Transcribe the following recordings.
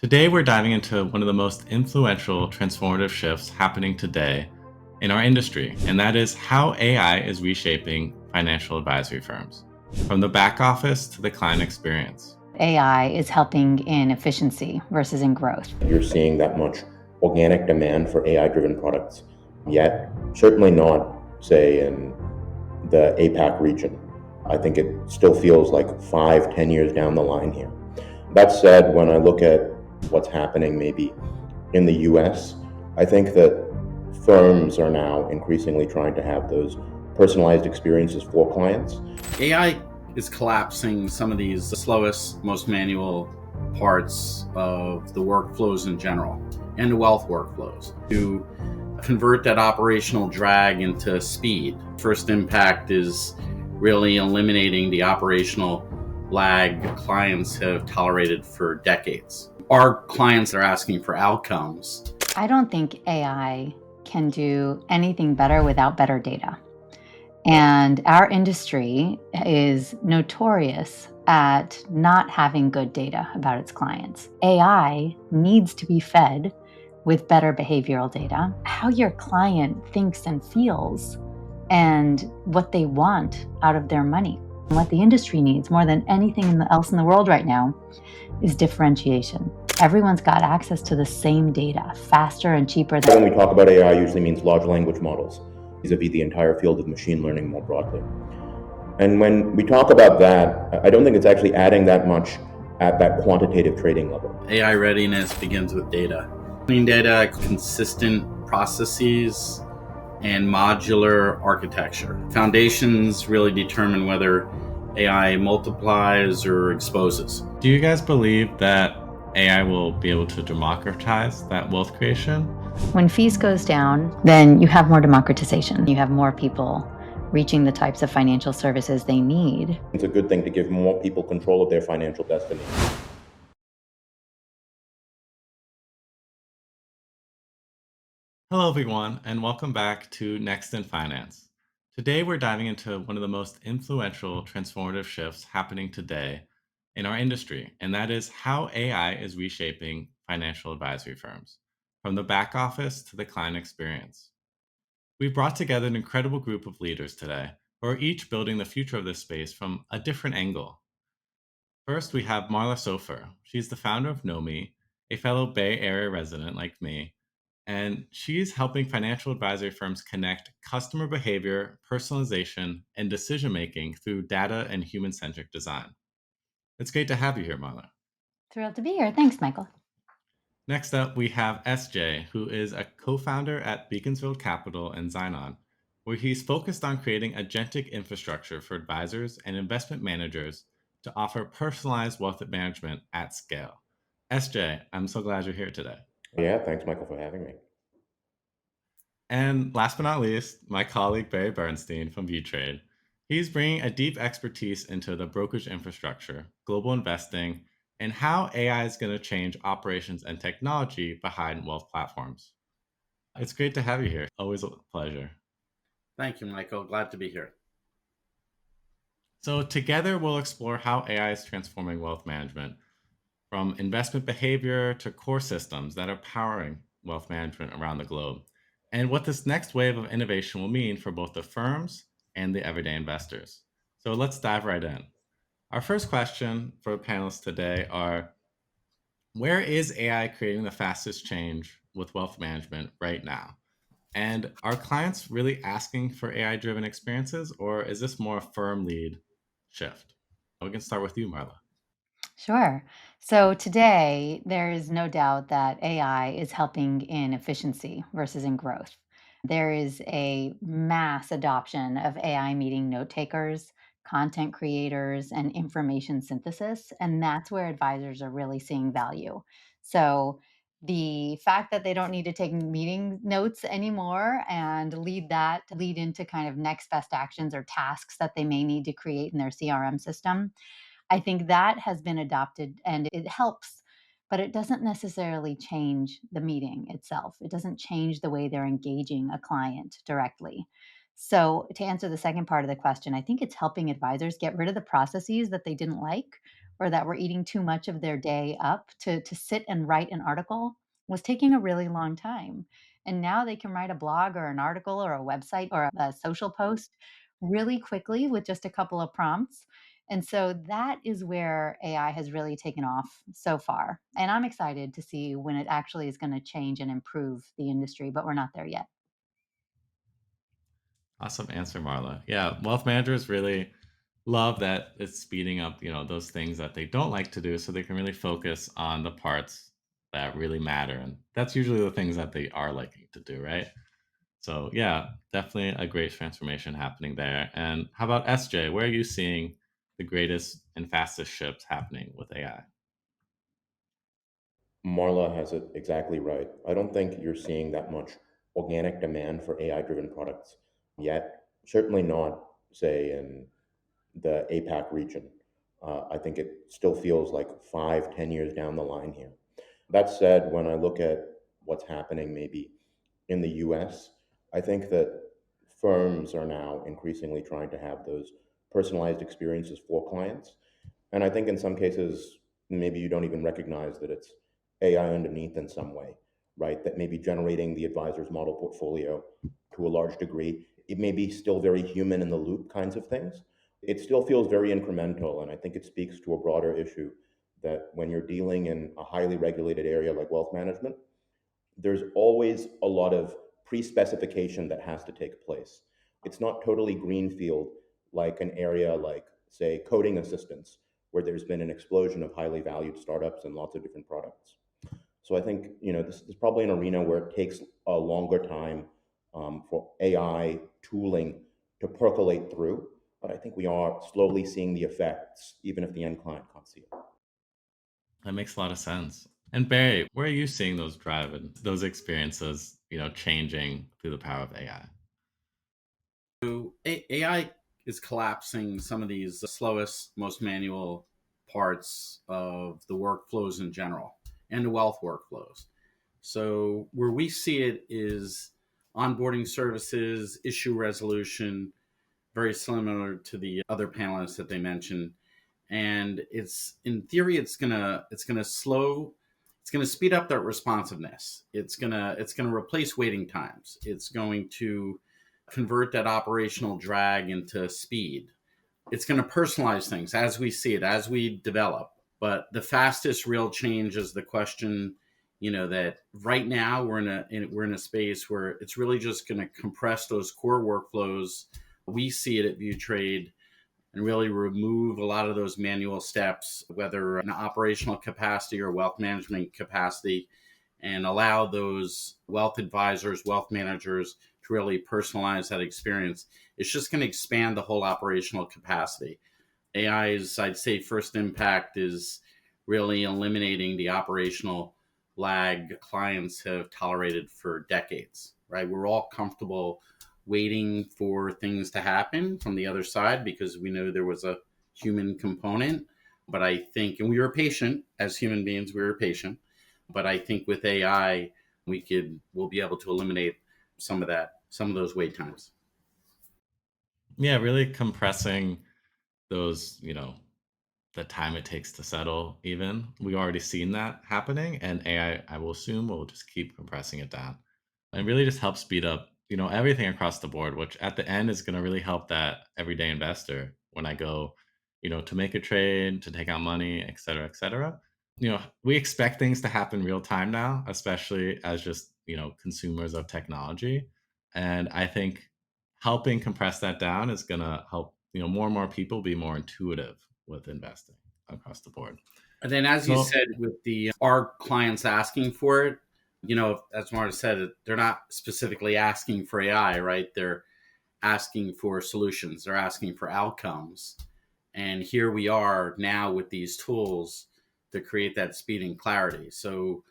Today, we're diving into one of the most influential transformative shifts happening today in our industry, and that is how AI is reshaping financial advisory firms, from the back office to the client experience. AI is helping in efficiency versus in growth. You're seeing that much organic demand for AI-driven products yet, certainly not, say, in the APAC region. I think it still feels like 5-10 years down the line here. That said, when I look at what's happening maybe in the US, I think that firms are now increasingly trying to have those personalized experiences for clients. AI is collapsing some of these slowest, most manual parts of the workflows in general and the wealth workflows to convert that operational drag into speed. First impact is really eliminating the operational lag clients have tolerated for decades. Our clients are asking for outcomes. I don't think AI can do anything better without better data. And our industry is notorious at not having good data about its clients. AI needs to be fed with better behavioral data, how your client thinks and feels, and what they want out of their money. And what the industry needs more than anything else in the world right now is differentiation. Everyone's got access to the same data, faster and cheaper. When we talk about AI, usually means large language models, vis-a-vis the entire field of machine learning more broadly. And when we talk about that, I don't think it's actually adding that much at that quantitative trading level. AI readiness begins with data. Clean data, consistent processes, and modular architecture. Foundations really determine whether AI multiplies or exposes. Do you guys believe that AI will be able to democratize that wealth creation? When fees goes down, then you have more democratization. You have more people reaching the types of financial services they need. It's a good thing to give more people control of their financial destiny. Hello, everyone, and welcome back to NextGen Finance. Today, we're diving into one of the most influential transformative shifts happening today in our industry, and that is how AI is reshaping financial advisory firms, from the back office to the client experience. We've brought together an incredible group of leaders today who are each building the future of this space from a different angle. First, we have Marla Sofer. She's the founder of Knomee, a fellow Bay Area resident like me, and she's helping financial advisory firms connect customer behavior, personalization, and decision making through data and human centric design. It's great to have you here, Marla. Thrilled to be here. Thanks, Michael. Next up, we have SJ, who is a co founder at Beaconsfield Capital and Xynon, where he's focused on creating agentic infrastructure for advisors and investment managers to offer personalized wealth management at scale. SJ, I'm so glad you're here today. Yeah, thanks, Michael, for having me. And last but not least, my colleague Barry Bernstein from ViewTrade. He's bringing a deep expertise into the brokerage infrastructure, global investing, and how AI is going to change operations and technology behind wealth platforms. It's great to have you here. Always a pleasure. Thank you, Michael. Glad to be here. So, together we'll explore how AI is transforming wealth management, from investment behavior to core systems that are powering wealth management around the globe, and what this next wave of innovation will mean for both the firms and the everyday investors. So let's dive right in. Our first question for the panelists today are, where is AI creating the fastest change with wealth management right now? And are clients really asking for AI-driven experiences, or is this more a firm lead shift? We can start with you, Marla. Sure. So today, there is no doubt that AI is helping in efficiency versus in growth. There is a mass adoption of AI meeting note takers, content creators, and information synthesis. And that's where advisors are really seeing value. So the fact that they don't need to take meeting notes anymore and lead into kind of next best actions or tasks that they may need to create in their CRM system, I think that has been adopted and it helps, but it doesn't necessarily change the meeting itself. It doesn't change the way they're engaging a client directly. So, to answer the second part of the question, I think it's helping advisors get rid of the processes that they didn't like or that were eating too much of their day up to sit and write an article was taking a really long time. And now they can write a blog or an article or a website or a social post really quickly with just a couple of prompts. And so that is where AI has really taken off so far. And I'm excited to see when it actually is going to change and improve the industry, but we're not there yet. Awesome answer, Marla. Yeah, wealth managers really love that it's speeding up, those things that they don't like to do so they can really focus on the parts that really matter. And that's usually the things that they are liking to do, right? So, yeah, definitely a great transformation happening there. And how about SJ? Where are you seeing the greatest and fastest shifts happening with AI? Marla has it exactly right. I don't think you're seeing that much organic demand for AI driven products yet. Certainly not, say, in the APAC region. I think it still feels like 5, 10 years down the line here. That said, when I look at what's happening maybe in the US, I think that firms are now increasingly trying to have those personalized experiences for clients. And I think in some cases, maybe you don't even recognize that it's AI underneath in some way, right? That may be generating the advisor's model portfolio to a large degree. It may be still very human in the loop kinds of things. It still feels very incremental. And I think it speaks to a broader issue that when you're dealing in a highly regulated area like wealth management, there's always a lot of pre-specification that has to take place. It's not totally greenfield like an area like, say, coding assistance, where there's been an explosion of highly valued startups and lots of different products. So I think this is probably an arena where it takes a longer time for AI tooling to percolate through. But I think we are slowly seeing the effects, even if the end client can't see it. That makes a lot of sense. And Barry, where are you seeing those drive and those experiences, changing through the power of AI? AI is collapsing some of these slowest, most manual parts of the workflows in general and the wealth workflows. So, where we see it is onboarding services, issue resolution, very similar to the other panelists that they mentioned. And it's in theory, it's gonna speed up that responsiveness. It's gonna replace waiting times. It's going to convert that operational drag into speed. It's going to personalize things as we see it, as we develop. But the fastest real change is the question, that right now we're in a space where it's really just going to compress those core workflows. We see it at ViewTrade and really remove a lot of those manual steps, whether in operational capacity or wealth management capacity, and allow those wealth advisors, wealth managers to really personalize that experience. It's just going to expand the whole operational capacity. AI's, I'd say, first impact is really eliminating the operational lag clients have tolerated for decades, right? We're all comfortable waiting for things to happen from the other side because we know there was a human component. But I think, and we were patient as human beings, we were patient. But I think with AI, we'll be able to eliminate some of those wait times. Yeah, really compressing those, the time it takes to settle even. We already seen that happening, and I will assume will just keep compressing it down. And really just help speed up, everything across the board, which at the end is going to really help that everyday investor when I go, to make a trade, to take out money, et cetera, et cetera. We expect things to happen real time now, especially as just, consumers of technology. And I think helping compress that down is going to help, more and more people be more intuitive with investing across the board. And then, as you So, said, with the our clients asking for it, as Marta said, they're not specifically asking for AI, right? They're asking for solutions. They're asking for outcomes. And here we are now with these tools to create that speed and clarity. So,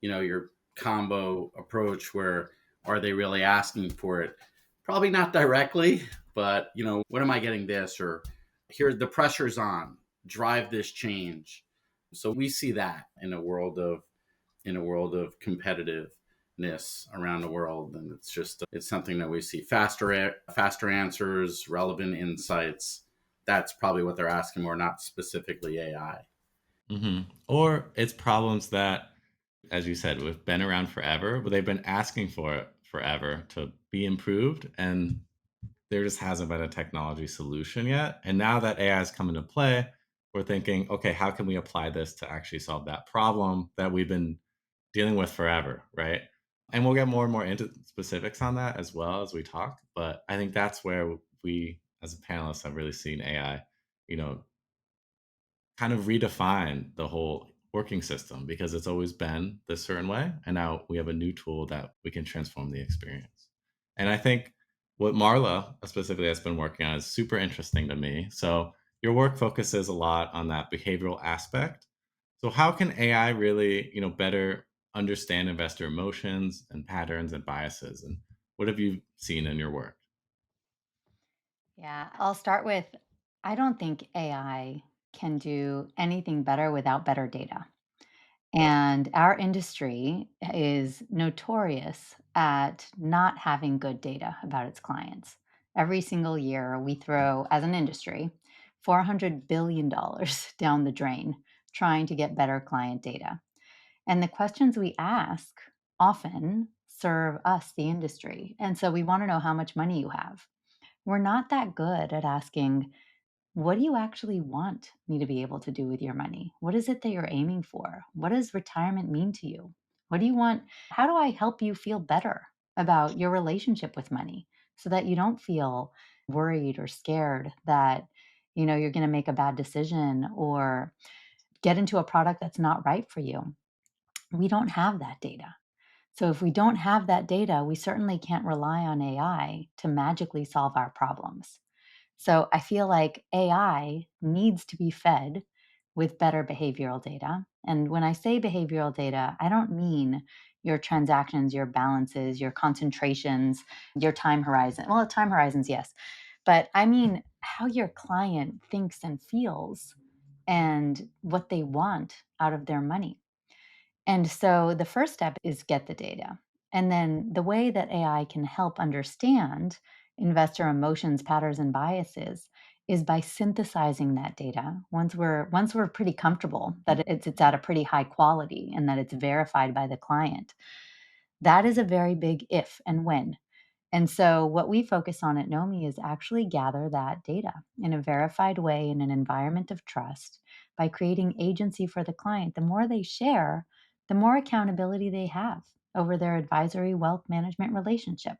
your combo approach where are they really asking for it? Probably not directly, but, when am I getting this? Or here, the pressure's on, drive this change. So we see that in a world of competitiveness around the world, and it's something that we see faster answers, relevant insights. that's probably what they're asking more, not specifically AI. Or it's problems that, as you said, have been around forever, but they've been asking for it forever to be improved. And there just hasn't been a technology solution yet. And now that AI has come into play, we're thinking, okay, how can we apply this to actually solve that problem that we've been dealing with forever, right? And we'll get more and more into specifics on that as well as we talk. But I think that's where we, as a panelist, have really seen AI, you know, kind of redefine the whole working system because it's always been this certain way. And now we have a new tool that we can transform the experience. And I think what Marla specifically has been working on is super interesting to me. So your work focuses a lot on that behavioral aspect. So how can AI really, better understand investor emotions and patterns and biases? And what have you seen in your work? Yeah, I'll start with I don't think AI can do anything better without better data. And our industry is notorious at not having good data about its clients. Every single year, we throw, as an industry, $400 billion down the drain trying to get better client data. And the questions we ask often serve us, the industry. And so we want to know how much money you have. We're not that good at asking, what do you actually want me to be able to do with your money? What is it that you're aiming for? What does retirement mean to you? What do you want? How do I help you feel better about your relationship with money so that you don't feel worried or scared that you're going to make a bad decision or get into a product that's not right for you? We don't have that data. So if we don't have that data, we certainly can't rely on AI to magically solve our problems. So I feel like AI needs to be fed with better behavioral data. And when I say behavioral data, I don't mean your transactions, your balances, your concentrations, your time horizon. Well, time horizons, yes. But I mean how your client thinks and feels and what they want out of their money. And so the first step is get the data. And then the way that AI can help understand investor emotions, patterns, and biases is by synthesizing that data. Once we're pretty comfortable that it's at a pretty high quality and that it's verified by the client. That is a very big if and when. And so, what we focus on at Knomee is actually gather that data in a verified way in an environment of trust by creating agency for the client. The more they share, the more accountability they have over their advisory wealth management relationship.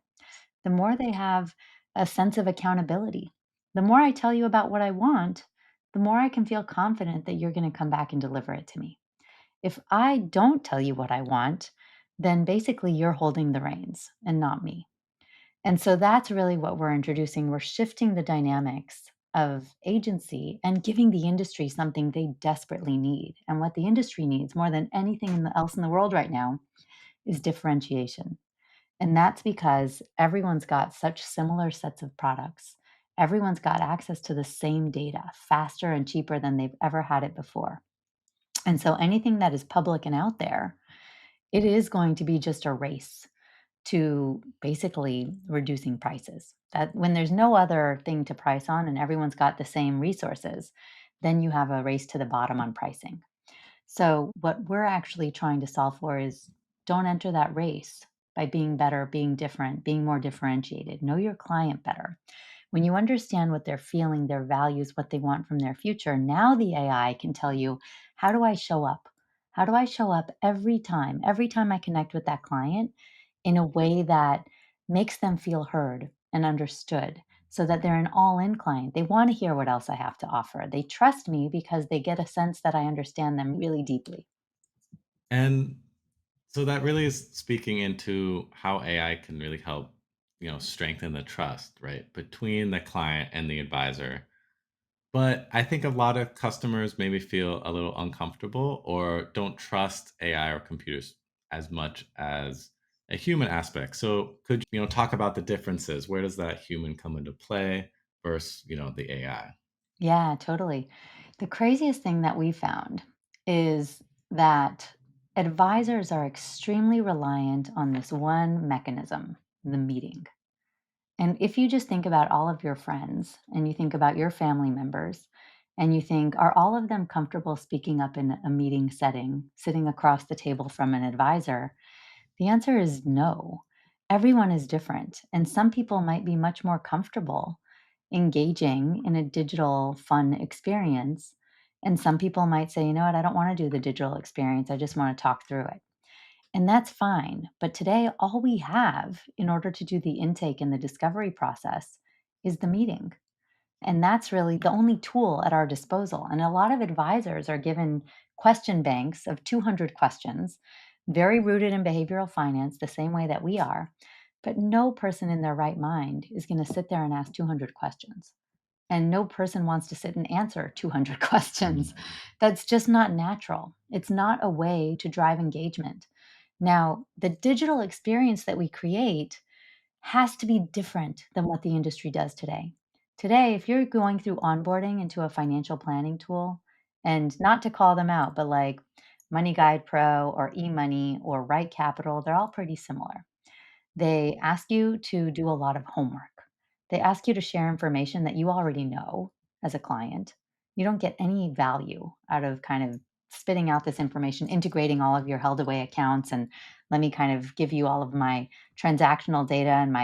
The more they have a sense of accountability. The more I tell you about what I want, the more I can feel confident that you're going to come back and deliver it to me. If I don't tell you what I want, then basically you're holding the reins and not me. And so that's really what we're introducing. We're shifting the dynamics of agency and giving the industry something they desperately need. And what the industry needs more than else in the world right now is differentiation. And that's because everyone's got such similar sets of products. Everyone's got access to the same data faster and cheaper than they've ever had it before. And so anything that is public and out there, it is going to be just a race to basically reducing prices. That when there's no other thing to price on and everyone's got the same resources, then you have a race to the bottom on pricing. So what we're actually trying to solve for is don't enter that race by being better, being different, being more differentiated. Know your client better. When you understand what they're feeling, their values, what they want from their future, now the AI can tell you, how do I show up? How do I show up every time? Every time I connect with that client, in a way that makes them feel heard and understood so that they're an all in client. They want to hear what else I have to offer. They trust me because they get a sense that I understand them really deeply. And so that really is speaking into how AI can really help, strengthen the trust, right, between the client and the advisor. But I think a lot of customers maybe feel a little uncomfortable or don't trust AI or computers as much as a human aspect. So could you know talk about the differences? Where does that human come into play versus, the AI? Yeah, totally. The craziest thing that we found is that advisors are extremely reliant on this one mechanism, the meeting. And if you just think about all of your friends and you think about your family members and you think, are all of them comfortable speaking up in a meeting setting, sitting across the table from an advisor? The answer is no. Everyone is different. And some people might be much more comfortable engaging in a digital fun experience. And some people might say, you know what, I don't want to do the digital experience. I just want to talk through it. And that's fine. But today, all we have in order to do the intake and the discovery process is the meeting. And that's really the only tool at our disposal. And a lot of advisors are given question banks of 200 questions, very rooted in behavioral finance, the same way that we are. But no person in their right mind is going to sit there and ask 200 questions. And no person wants to sit and answer 200 questions. That's just not natural. It's not a way to drive engagement. Now, the digital experience that we create has to be different than what the industry does today. Today, if you're going through onboarding into a financial planning tool, and not to call them out, but like Money Guide Pro or eMoney or Right Capital, they're all pretty similar. They ask you to do a lot of homework. They ask you to share information that you already know as a client. You don't get any value out of kind of spitting out this information, integrating all of your held away accounts, and let me kind of give you all of my transactional data and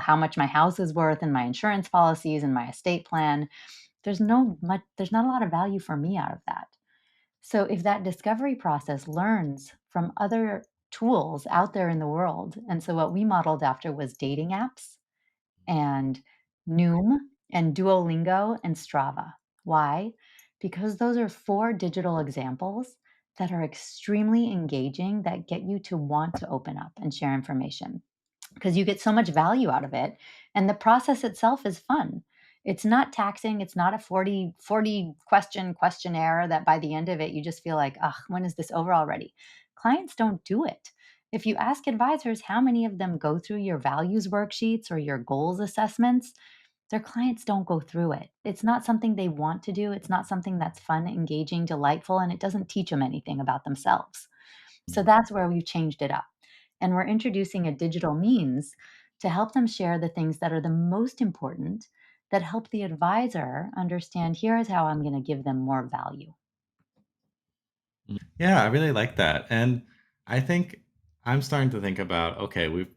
how much my house is worth and my insurance policies and my estate plan. There's not a lot of value for me out of that. So if that discovery process learns from other tools out there in the world, and so what we modeled after was dating apps and Noom and Duolingo and Strava. Why? Because those are four digital examples that are extremely engaging that get you to want to open up and share information because you get so much value out of it. And the process itself is fun. It's not taxing. It's not a 40 question questionnaire that by the end of it, you just feel like, ugh, when is this over already? Clients don't do it. If you ask advisors how many of them go through your values worksheets or your goals assessments, their clients don't go through it. It's not something they want to do. It's not something that's fun, engaging, delightful, and it doesn't teach them anything about themselves. So that's where we've changed it up. And we're introducing a digital means to help them share the things that are the most important that help the advisor understand here is how I'm going to give them more value. Yeah, I really like that. And I think I'm starting to think about, okay, we've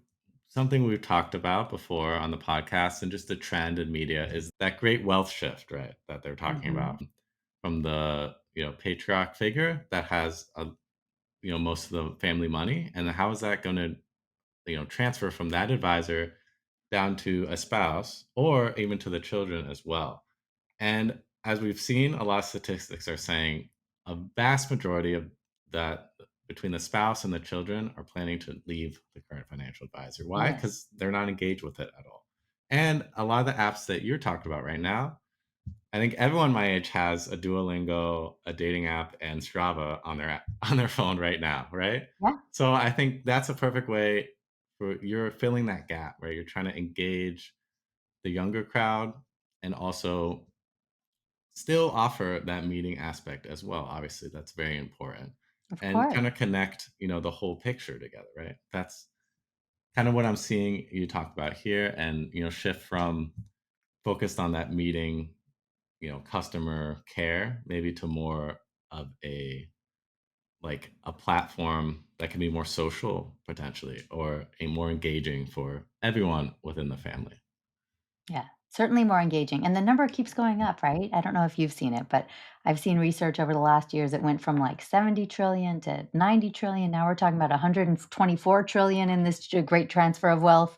something we've talked about before on the podcast and just the trend in media is that great wealth shift, right? That they're talking Mhm. about from the, patriarch figure that has most of the family money, and how is that going to, transfer from that advisor down to a spouse or even to the children as well. And as we've seen, a lot of statistics are saying a vast majority of that between the spouse and the children are planning to leave the current financial advisor. Why? Yes, Because they're not engaged with it at all. And a lot of the apps that you're talking about right now, I think everyone my age has a Duolingo, a dating app, and Strava on their on their phone right now, right? yeah, So I think that's a perfect way for you're filling that gap, right? You're trying to engage the younger crowd and also still offer that meeting aspect as well. Obviously, that's very important. of And course. kind of connect, the whole picture together, right? That's kind of what I'm seeing you talk about here and, shift from focused on that meeting, customer care, maybe to more of a platform that can be more social potentially or a more engaging for everyone within the family. Yeah, certainly more engaging. And the number keeps going up, right? I don't know if you've seen it, but I've seen research over the last years. It went from like 70 trillion to 90 trillion. Now we're talking about 124 trillion in this great transfer of wealth.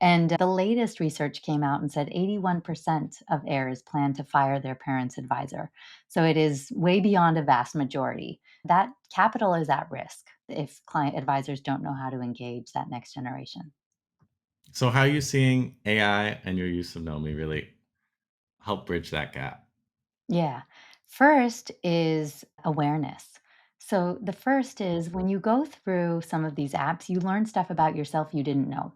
And the latest research came out and said 81% of heirs plan to fire their parents' advisor. So it is way beyond a vast majority. That capital is at risk if client advisors don't know how to engage that next generation. So how are you seeing AI and your use of Nomi really help bridge that gap? Yeah. First is awareness. So the first is when you go through some of these apps, you learn stuff about yourself you didn't know.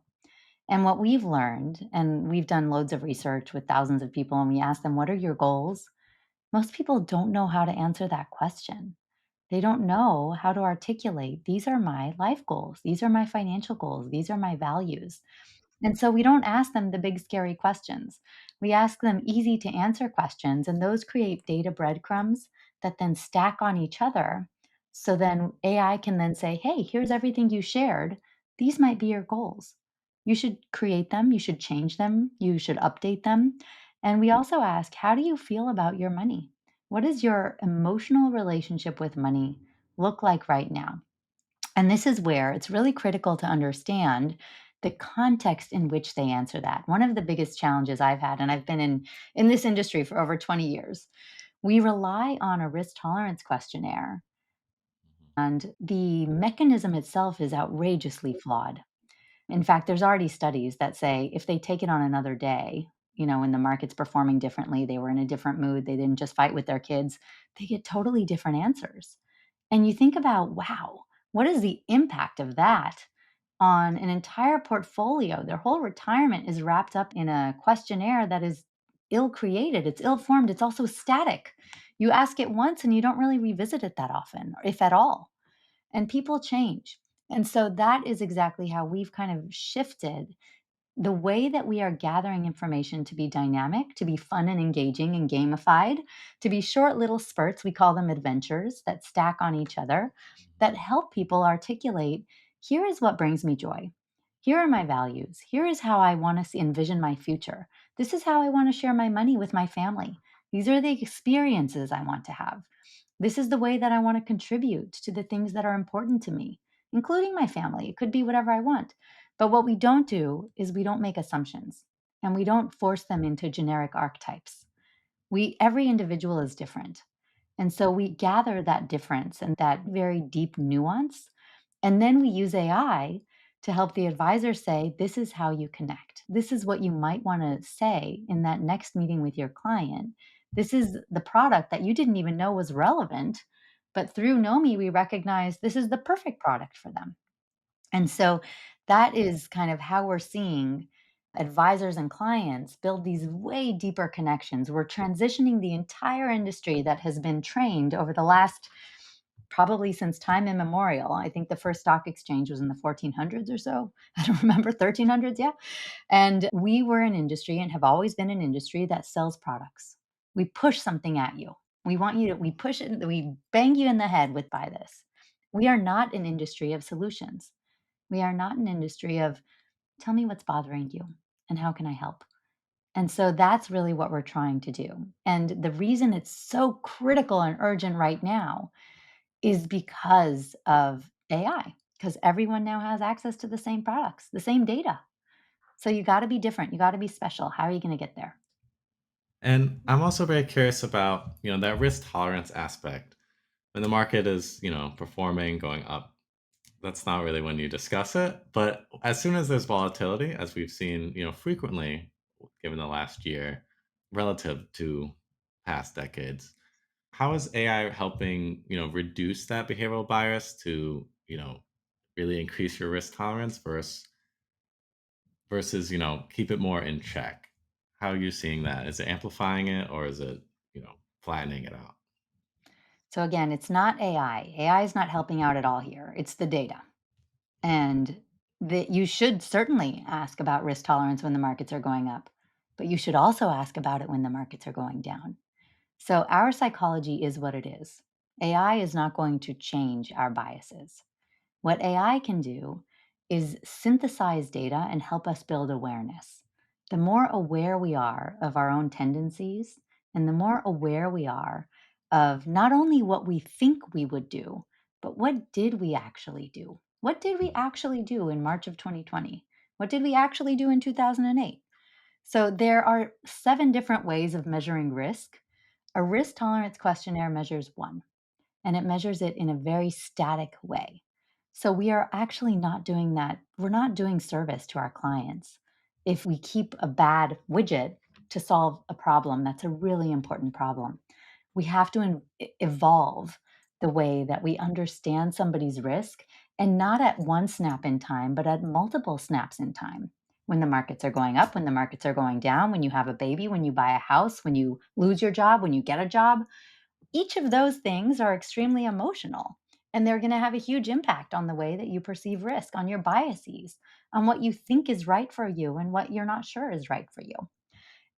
And what we've learned, and we've done loads of research with thousands of people, and we ask them, what are your goals? Most people don't know how to answer that question. They don't know how to articulate, these are my life goals, these are my financial goals, these are my values. And so we don't ask them the big, scary questions. We ask them easy to answer questions, and those create data breadcrumbs that then stack on each other. So then AI can then say, hey, here's everything you shared. These might be your goals. You should create them, you should change them, you should update them. And we also ask, how do you feel about your money? What does your emotional relationship with money look like right now? And this is where it's really critical to understand the context in which they answer that. One of the biggest challenges I've had, and I've been in this industry for over 20 years, we rely on a risk tolerance questionnaire, and the mechanism itself is outrageously flawed. In fact, there's already studies that say if they take it on another day, when the market's performing differently, they were in a different mood, they didn't just fight with their kids, they get totally different answers. And you think about, wow, what is the impact of that on an entire portfolio? Their whole retirement is wrapped up in a questionnaire that is ill created, it's ill formed, it's also static. You ask it once and you don't really revisit it that often, if at all. And people change. And so that is exactly how we've kind of shifted the way that we are gathering information to be dynamic, to be fun and engaging and gamified, to be short little spurts, we call them adventures that stack on each other, that help people articulate, here is what brings me joy. Here are my values. Here is how I want to envision my future. This is how I want to share my money with my family. These are the experiences I want to have. This is the way that I want to contribute to the things that are important to me, including my family. It could be whatever I want. But what we don't do is we don't make assumptions and we don't force them into generic archetypes. Every individual is different. And so we gather that difference and that very deep nuance. And then we use AI to help the advisor say, this is how you connect. This is what you might want to say in that next meeting with your client. This is the product that you didn't even know was relevant. But through Knomee, we recognize this is the perfect product for them. And so that is kind of how we're seeing advisors and clients build these way deeper connections. We're transitioning the entire industry that has been trained over the last probably since time immemorial. I think the first stock exchange was in the 1400s or so. I don't remember, 1300s, yeah. And we were an industry and have always been an industry that sells products. We push something at you. We push it, we bang you in the head with buy this. We are not an industry of solutions. We are not an industry of tell me what's bothering you and how can I help? And so that's really what we're trying to do. And the reason it's so critical and urgent right now is because of AI, because everyone now has access to the same products, the same data. So you got to be different. You got to be special. How are you going to get there? And I'm also very curious about, that risk tolerance aspect. When the market is, performing, going up, that's not really when you discuss it. But as soon as there's volatility, as we've seen, frequently given the last year relative to past decades, how is AI helping, reduce that behavioral bias to, really increase your risk tolerance versus, keep it more in check? How are you seeing that? Is it amplifying it or is it, flattening it out? So again, it's not AI. AI is not helping out at all here. It's the data. And that you should certainly ask about risk tolerance when the markets are going up, but you should also ask about it when the markets are going down. So our psychology is what it is. AI is not going to change our biases. What AI can do is synthesize data and help us build awareness. The more aware we are of our own tendencies, and the more aware we are of not only what we think we would do, but what did we actually do? What did we actually do in March of 2020? What did we actually do in 2008? So there are 7 different ways of measuring risk. A risk tolerance questionnaire measures one, and it measures it in a very static way. So we are actually not doing that. We're not doing service to our clients if we keep a bad widget to solve a problem that's a really important problem. We have to evolve the way that we understand somebody's risk, and not at one snap in time, but at multiple snaps in time. When the markets are going up, when the markets are going down, when you have a baby, when you buy a house, when you lose your job, when you get a job, each of those things are extremely emotional. And they're going to have a huge impact on the way that you perceive risk, on your biases, on what you think is right for you and what you're not sure is right for you.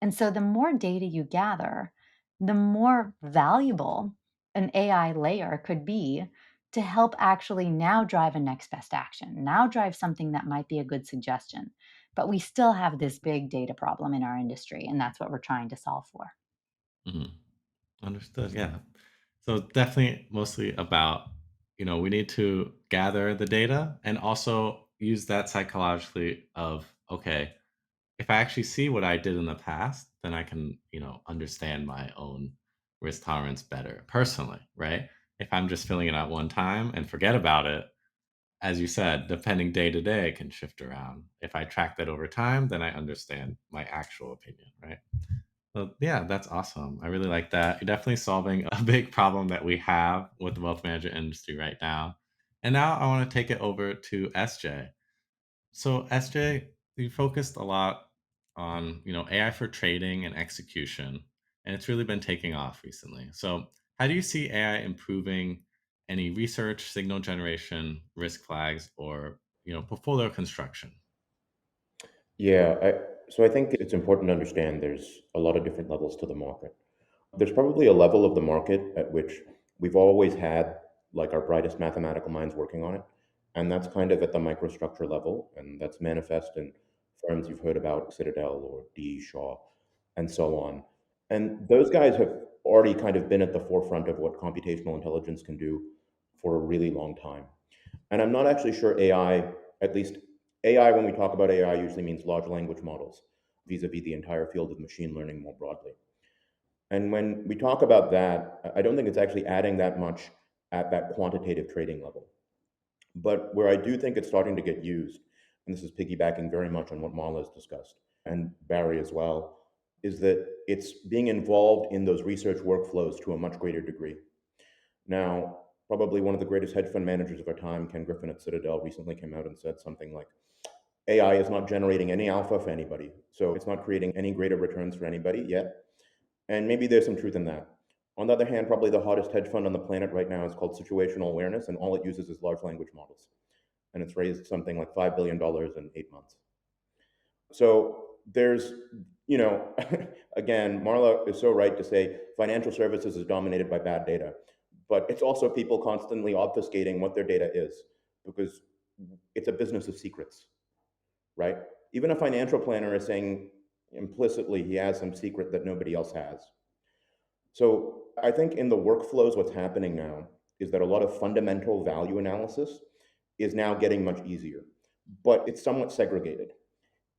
And so the more data you gather, the more valuable an AI layer could be to help actually now drive a next best action, now drive something that might be a good suggestion. But we still have this big data problem in our industry, and that's what we're trying to solve for. Mhm. Understood. Yeah. So definitely mostly about, we need to gather the data and also use that psychologically of, okay, if I actually see what I did in the past, then I can, understand my own risk tolerance better personally, right? If I'm just filling it out one time and forget about it, as you said, depending day to day, it can shift around. If I track that over time, then I understand my actual opinion, right? Well, yeah, that's awesome. I really like that. You're definitely solving a big problem that we have with the wealth management industry right now. And now I want to take it over to SJ. So SJ, you focused a lot on, AI for trading and execution, and it's really been taking off recently. So how do you see AI improving any research, signal generation, risk flags, or, portfolio construction? So I think it's important to understand there's a lot of different levels to the market. There's probably a level of the market at which we've always had like our brightest mathematical minds working on it. And that's kind of at the microstructure level. And that's manifest in firms you've heard about, Citadel or D. Shaw, and so on. And those guys have already kind of been at the forefront of what computational intelligence can do for a really long time. And I'm not actually sure AI, at least AI, when we talk about AI, usually means large language models vis-a-vis the entire field of machine learning more broadly. And when we talk about that, I don't think it's actually adding that much at that quantitative trading level. But where I do think it's starting to get used, and this is piggybacking very much on what Marla has discussed, and Barry as well, is that it's being involved in those research workflows to a much greater degree. Now, probably one of the greatest hedge fund managers of our time, Ken Griffin at Citadel, recently came out and said something like, AI is not generating any alpha for anybody. So it's not creating any greater returns for anybody yet. And maybe there's some truth in that. On the other hand, probably the hottest hedge fund on the planet right now is called Situational Awareness, and all it uses is large language models. And it's raised something like $5 billion in 8 months. So there's, again, Marla is so right to say financial services is dominated by bad data, but it's also people constantly obfuscating what their data is because it's a business of secrets, right? Even a financial planner is saying implicitly he has some secret that nobody else has. So I think in the workflows, what's happening now is that a lot of fundamental value analysis is now getting much easier, but it's somewhat segregated.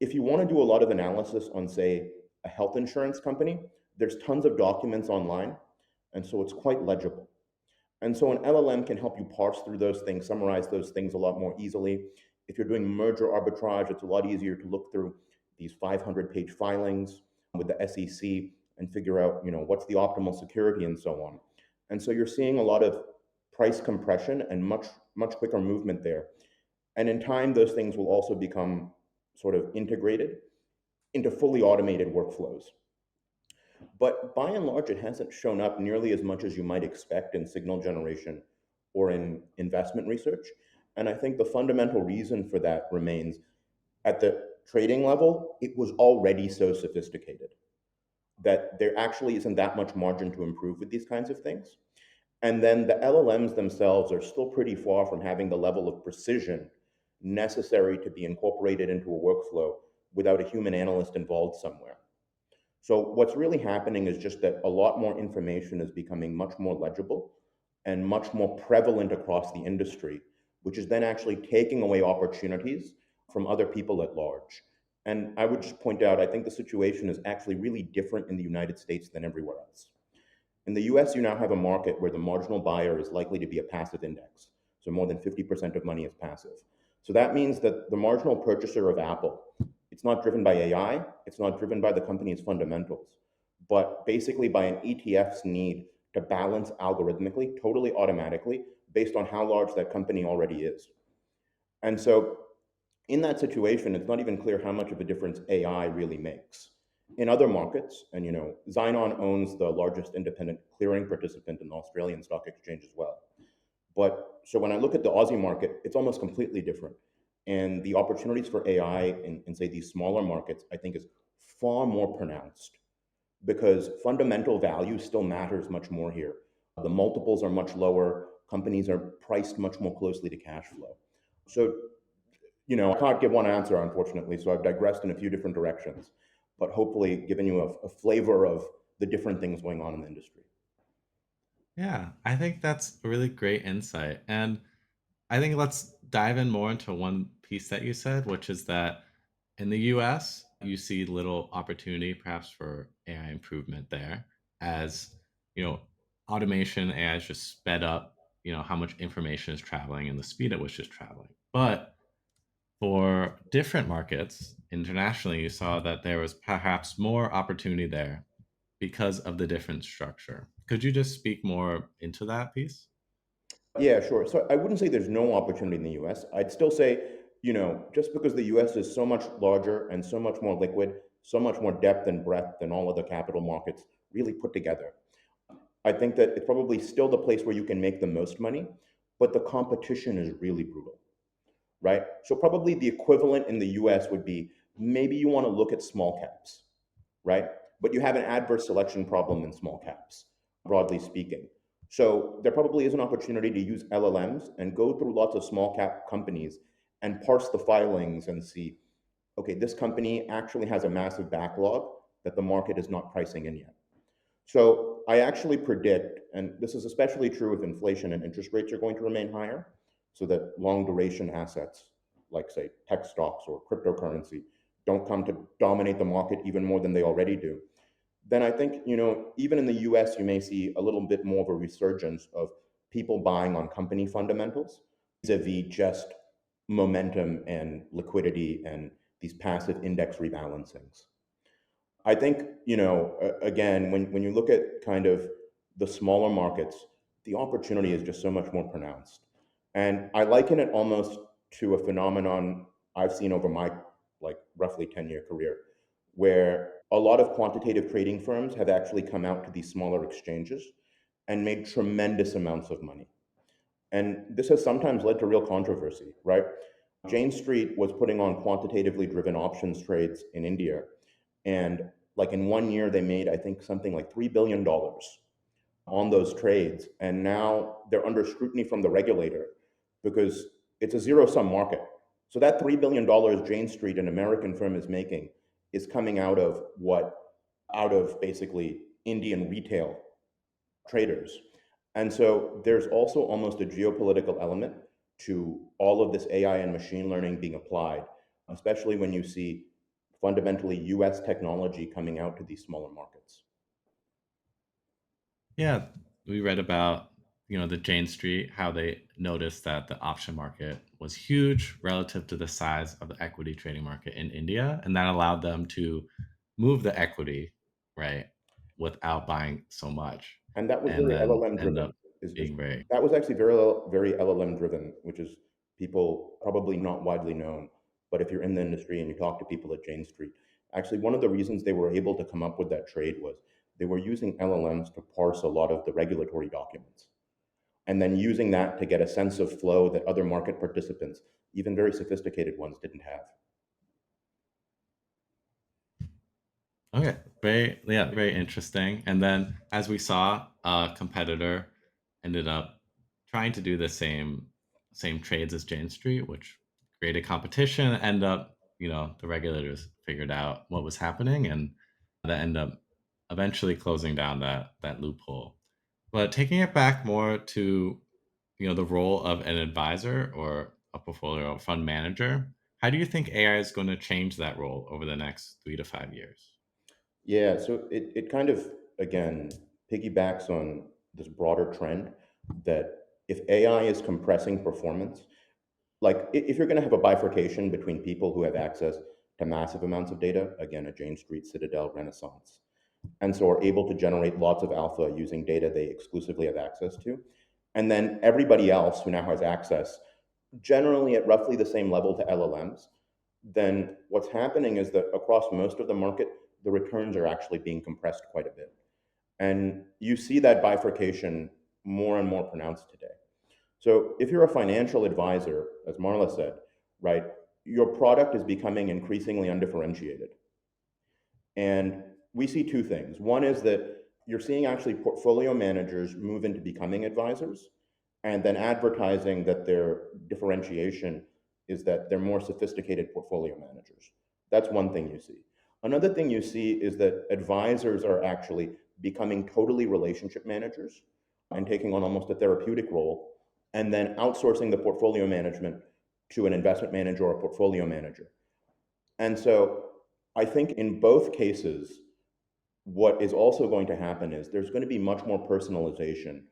If you want to do a lot of analysis on, say, a health insurance company, there's tons of documents online, and so it's quite legible. And so an LLM can help you parse through those things, summarize those things a lot more easily. If you're doing merger arbitrage, it's a lot easier to look through these 500-page filings with the SEC and figure out, what's the optimal security and so on. And so you're seeing a lot of price compression and much, much quicker movement there. And in time, those things will also become sort of integrated into fully automated workflows. But by and large, it hasn't shown up nearly as much as you might expect in signal generation or in investment research. And I think the fundamental reason for that remains at the trading level, it was already so sophisticated that there actually isn't that much margin to improve with these kinds of things. And then the LLMs themselves are still pretty far from having the level of precision necessary to be incorporated into a workflow without a human analyst involved somewhere. So what's really happening is just that a lot more information is becoming much more legible and much more prevalent across the industry, which is then actually taking away opportunities from other people at large. And I would just point out, I think the situation is actually really different in the United States than everywhere else. In the US, you now have a market where the marginal buyer is likely to be a passive index. So more than 50% of money is passive. So that means that the marginal purchaser of Apple, it's not driven by AI, it's not driven by the company's fundamentals, but basically by an ETF's need to balance algorithmically, totally automatically, based on how large that company already is. And so in that situation, it's not even clear how much of a difference AI really makes. In other markets, and Xynon owns the largest independent clearing participant in the Australian stock exchange as well. But so when I look at the Aussie market, it's almost completely different. And the opportunities for AI in say, these smaller markets, I think is far more pronounced because fundamental value still matters much more here. The multiples are much lower. Companies are priced much more closely to cash flow. So, I can't give one answer, unfortunately. So I've digressed in a few different directions, but hopefully given you a flavor of the different things going on in the industry. Yeah, I think that's a really great insight. And I think let's dive in more into one piece that you said, which is that in the US, you see little opportunity perhaps for AI improvement there as, you know, automation AI has just sped up, how much information is traveling and the speed at which it's traveling. But for different markets internationally, you saw that there was perhaps more opportunity there because of the different structure. Could you just speak more into that piece? Yeah, sure. So I wouldn't say there's no opportunity in the US. I'd still say, just because the US is so much larger and so much more liquid, so much more depth and breadth than all other capital markets really put together, I think that it's probably still the place where you can make the most money, but the competition is really brutal, right? So probably the equivalent in the US would be maybe you want to look at small caps, right? But you have an adverse selection problem in small caps, broadly speaking. So there probably is an opportunity to use LLMs and go through lots of small cap companies and parse the filings and see, okay, this company actually has a massive backlog that the market is not pricing in yet. So I actually predict, and this is especially true if inflation and interest rates are going to remain higher, so that long duration assets, like say tech stocks or cryptocurrency, don't come to dominate the market even more than they already do. Then I think, even in the US, you may see a little bit more of a resurgence of people buying on company fundamentals vis-a-vis just momentum and liquidity and these passive index rebalancings. I think, again, when you look at kind of the smaller markets, the opportunity is just so much more pronounced. And I liken it almost to a phenomenon I've seen over my like roughly 10-year career, where a lot of quantitative trading firms have actually come out to these smaller exchanges and made tremendous amounts of money. And this has sometimes led to real controversy, right? Jane Street was putting on quantitatively driven options trades in India. And like in 1 year, they made, I think, something like $3 billion on those trades. And now they're under scrutiny from the regulator because it's a zero sum market. So that $3 billion Jane Street, an American firm, is making is coming out of what? Out of basically Indian retail traders. And so there's also almost a geopolitical element to all of this AI and machine learning being applied, especially when you see fundamentally US technology coming out to these smaller markets. Yeah, we read about, the Jane Street, how they noticed that the option market was huge relative to the size of the equity trading market in India, and that allowed them to move the equity, right, without buying so much, And that was and very then LLM end driven. up being very. That was actually very LLM driven, which is people probably not widely known. But if you're in the industry and you talk to people at Jane Street, actually one of the reasons they were able to come up with that trade was they were using LLMs to parse a lot of the regulatory documents and then using that to get a sense of flow that other market participants, even very sophisticated ones, didn't have. Okay, very, yeah, very interesting. And then as we saw, a competitor ended up trying to do the same trades as Jane Street, which created competition. End up, the regulators figured out what was happening, and that ended up eventually closing down that loophole. But taking it back more to, the role of an advisor or a portfolio fund manager, how do you think AI is going to change that role over the next 3 to 5 years? Yeah, so it kind of, again, piggybacks on this broader trend that if AI is compressing performance, like if you're going to have a bifurcation between people who have access to massive amounts of data, again, a Jane Street, Citadel, Renaissance, and so are able to generate lots of alpha using data they exclusively have access to, and then everybody else who now has access, generally at roughly the same level to LLMs, then what's happening is that across most of the market, the returns are actually being compressed quite a bit. And you see that bifurcation more and more pronounced today. So if you're a financial advisor, as Marla said, right, your product is becoming increasingly undifferentiated. And we see two things. One is that you're seeing actually portfolio managers move into becoming advisors, and then advertising that their differentiation is that they're more sophisticated portfolio managers. That's one thing you see. Another thing you see is that advisors are actually becoming totally relationship managers and taking on almost a therapeutic role, and then outsourcing the portfolio management to an investment manager or a portfolio manager. And so I think in both cases, what is also going to happen is there's going to be much more personalization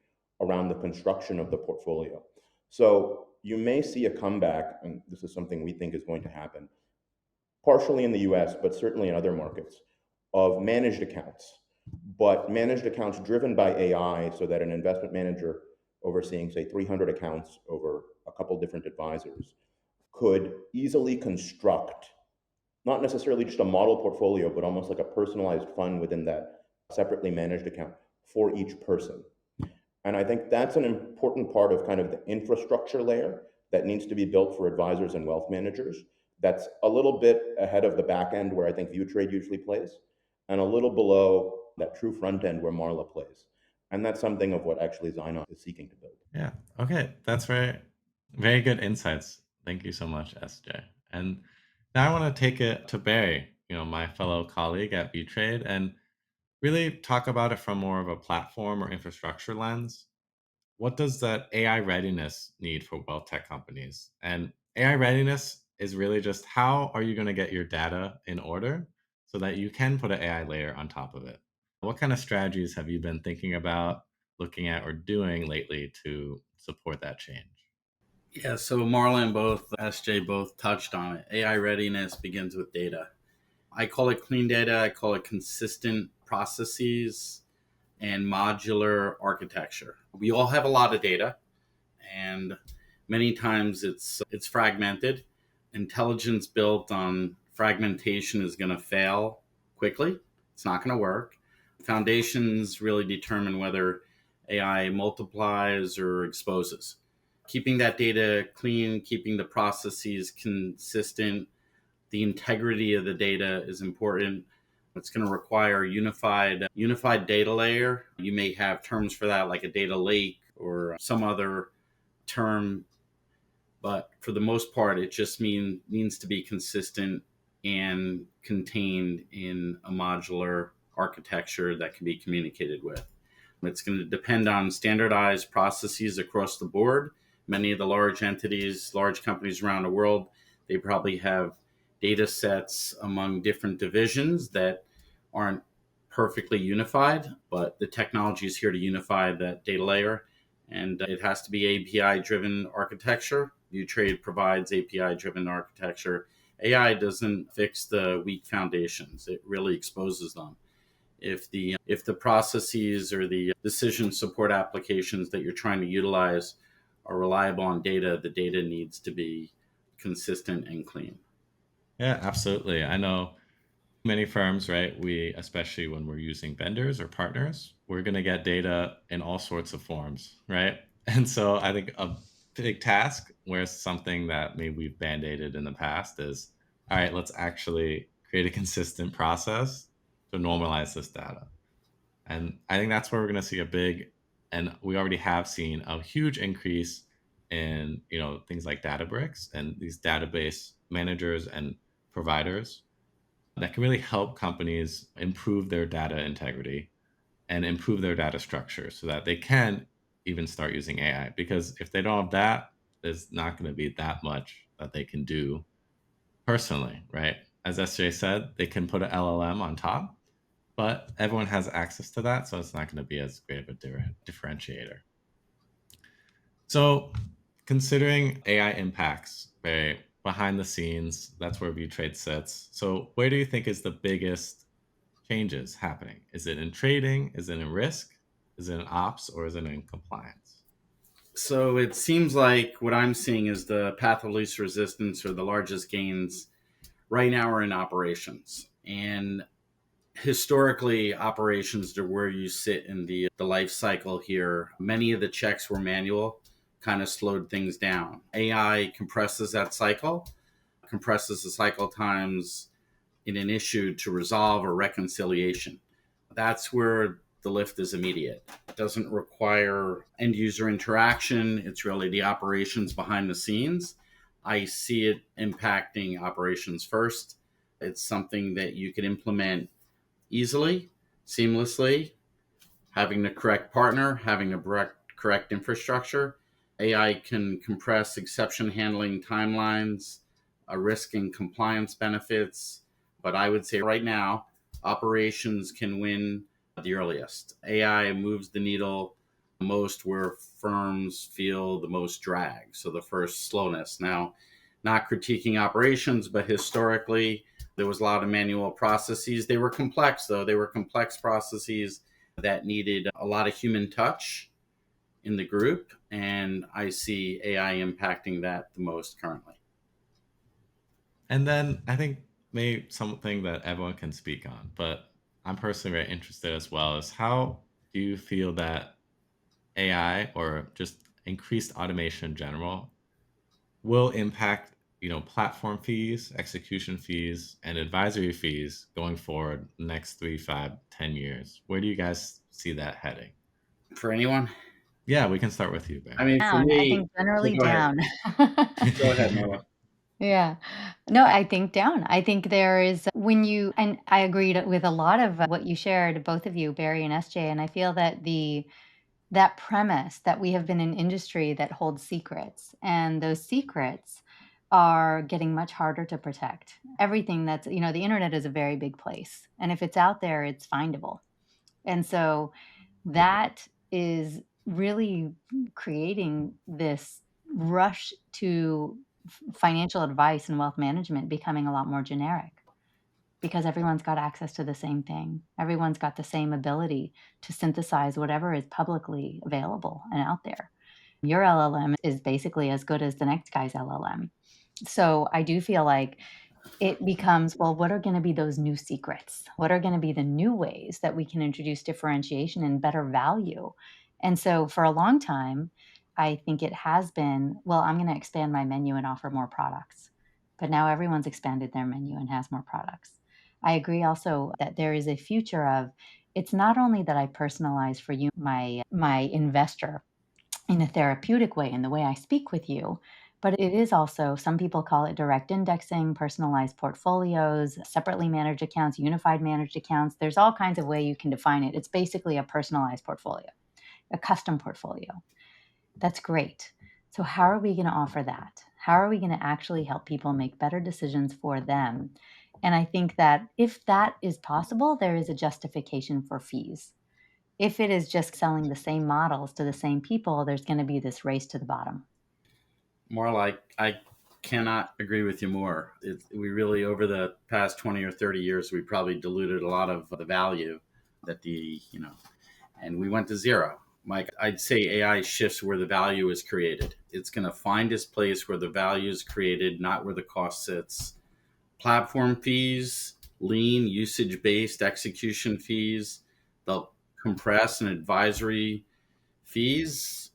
around the construction of the portfolio. So you may see a comeback, and this is something we think is going to happen, partially in the US, but certainly in other markets, of managed accounts. But managed accounts driven by AI, so that an investment manager overseeing, say, 300 accounts over a couple different advisors could easily construct not necessarily just a model portfolio, but almost like a personalized fund within that separately managed account for each person. And I think that's an important part of kind of the infrastructure layer that needs to be built for advisors and wealth managers. That's a little bit ahead of the back end where I think ViewTrade usually plays, and a little below that true front end where Marla plays. And that's something of what actually Xynon is seeking to build. Yeah. Okay. That's very good insights. Thank you so much, SJ. And now I want to take it to Barry, my fellow colleague at ViewTrade, and really talk about it from more of a platform or infrastructure lens. What does that AI readiness need for wealth tech companies? And AI readiness is really just how are you going to get your data in order so that you can put an AI layer on top of it? What kind of strategies have you been thinking about, looking at, or doing lately to support that change? Yeah, so Marla and both SJ both touched on it. AI readiness begins with data. I call it clean data, I call it consistent processes and modular architecture. We all have a lot of data, and many times it's fragmented. Intelligence built on fragmentation is going to fail quickly. It's not going to work. Foundations really determine whether AI multiplies or exposes. Keeping that data clean, keeping the processes consistent, the integrity of the data is important. It's going to require unified data layer. You may have terms for that like a data lake or some other term, but for the most part, it just means to be consistent and contained in a modular architecture that can be communicated with. It's going to depend on standardized processes across the board. Many of the large entities, large companies around the world, they probably have data sets among different divisions that aren't perfectly unified, but the technology is here to unify that data layer. And it has to be API driven architecture. ViewTrade provides API driven architecture. AI doesn't fix the weak foundations, it really exposes them. If the processes or the decision support applications that you're trying to utilize are reliable on data, the data needs to be consistent and clean. Yeah, absolutely. I know many firms, right? We, especially when we're using vendors or partners, we're going to get data in all sorts of forms, right? And so I think a big task where something that maybe we've band-aided in the past is, all right, let's actually create a consistent process to normalize this data. And I think that's where we're going to see and we already have seen a huge increase in, things like Databricks and these database managers and providers that can really help companies improve their data integrity and improve their data structure so that they can even start using AI. Because if they don't have that, there's not going to be that much that they can do personally, right? As SJ said, they can put an LLM on top, but everyone has access to that, so it's not going to be as great of a differentiator. So, considering AI impacts, right, behind the scenes, that's where ViewTrade sits. So, where do you think is the biggest changes happening? Is it in trading? Is it in risk? Is it in ops? Or is it in compliance? So it seems like what I'm seeing is the path of least resistance or the largest gains right now are in operations. And historically, operations are where you sit in the life cycle here. Many of the checks were manual. kind of slowed things down. AI compresses that cycle, compresses the cycle times in an issue to resolve or reconciliation. That's where the lift is immediate. It doesn't require end user interaction. It's really the operations behind the scenes. I see it impacting operations first. It's something that you can implement easily, seamlessly, having the correct partner, having the correct infrastructure. AI can compress exception handling timelines, risk and compliance benefits. But I would say right now, operations can win the earliest. AI moves the needle most where firms feel the most drag. So the first slowness. Now, not critiquing operations, but historically, there was a lot of manual processes. They were complex, though. They were complex processes that needed a lot of human touch in the group. And I see AI impacting that the most currently. And then I think maybe something that everyone can speak on, but I'm personally very interested as well, is how do you feel that AI or just increased automation in general will impact, platform fees, execution fees, and advisory fees going forward the next 3, 5, 10 years? Where do you guys see that heading? For anyone? Yeah, we can start with you, I Barry. mean, for Down, I me, think generally go ahead. down. Go ahead, Marla. Yeah. No, I think down. I think there is when you and I agreed with a lot of what you shared, both of you, Barry and SJ, and I feel that the that premise that we have been an industry that holds secrets, and those secrets are getting much harder to protect. Everything the internet is a very big place, and if it's out there, it's findable. And so that is really creating this rush to financial advice and wealth management becoming a lot more generic because everyone's got access to the same thing. Everyone's got the same ability to synthesize whatever is publicly available and out there. Your LLM is basically as good as the next guy's LLM. So I do feel like it becomes, well, what are going to be those new secrets? What are going to be the new ways that we can introduce differentiation and better value? And so for a long time, I think it has been, well, I'm going to expand my menu and offer more products. But now everyone's expanded their menu and has more products. I agree also that there is a future of it's not only that I personalize for you, my investor, in a therapeutic way in the way I speak with you. But it is also, some people call it direct indexing, personalized portfolios, separately managed accounts, unified managed accounts. There's all kinds of way you can define it. It's basically a personalized portfolio, a custom portfolio. That's great. So, how are we going to offer that? How are we going to actually help people make better decisions for them? And I think that if that is possible, there is a justification for fees. If it is just selling the same models to the same people, there's going to be this race to the bottom. Marla, I cannot agree with you more. We really, over the past 20 or 30 years, we probably diluted a lot of the value that and we went to zero. Mike, I'd say AI shifts where the value is created. It's going to find its place where the value is created, not where the cost sits. Platform fees, lean, usage based execution fees, they'll compress, and advisory fees,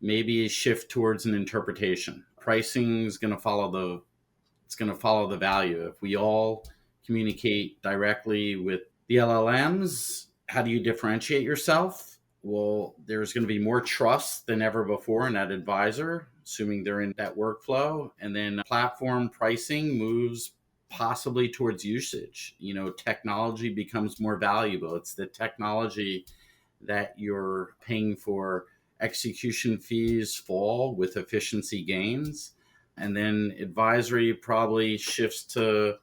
maybe a shift towards an interpretation. Pricing is going to follow the value. If we all communicate directly with the LLMs, how do you differentiate yourself? Well, there's going to be more trust than ever before in that advisor, assuming they're in that workflow. And then platform pricing moves possibly towards usage. Technology becomes more valuable. It's the technology that you're paying for. Execution fees fall with efficiency gains. And then advisory probably shifts to